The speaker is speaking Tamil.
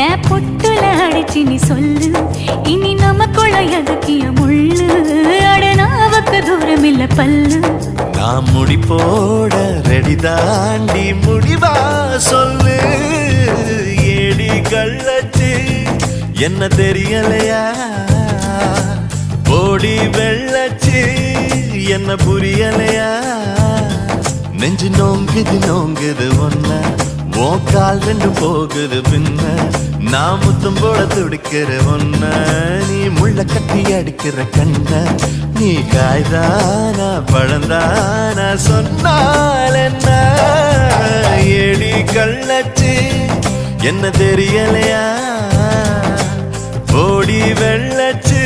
ஏன் பொட்டுல அடிச்சு நீ சொல்லு, இனி நமக்குள்ள எதுக்கிய முள்ளு, அடனாவுக்கு தூரம் இல்ல பல்லு. நான் முடி போட ரெடி தாண்டி முடிவா சொல்லு, ஏடி கள்ளச்சு என்ன தெரியலையா, போடி வெள்ளச்சு என்ன புரியலையா, நெஞ்சு நோங்குது நோங்குது ஒன்ன, கால் ரெண்டு போகுது பின்ன, நான் முத்தம் போட துடிக்கிற ஒன்ன, நீ முள்ள கட்டி அடிக்கிற கண்ண, நீ காய்தானா பழந்தானா சொன்னால் என்ன, ஏடி கள்ளச்சு என்ன தெரியலையா, ஓடி வெள்ளச்சு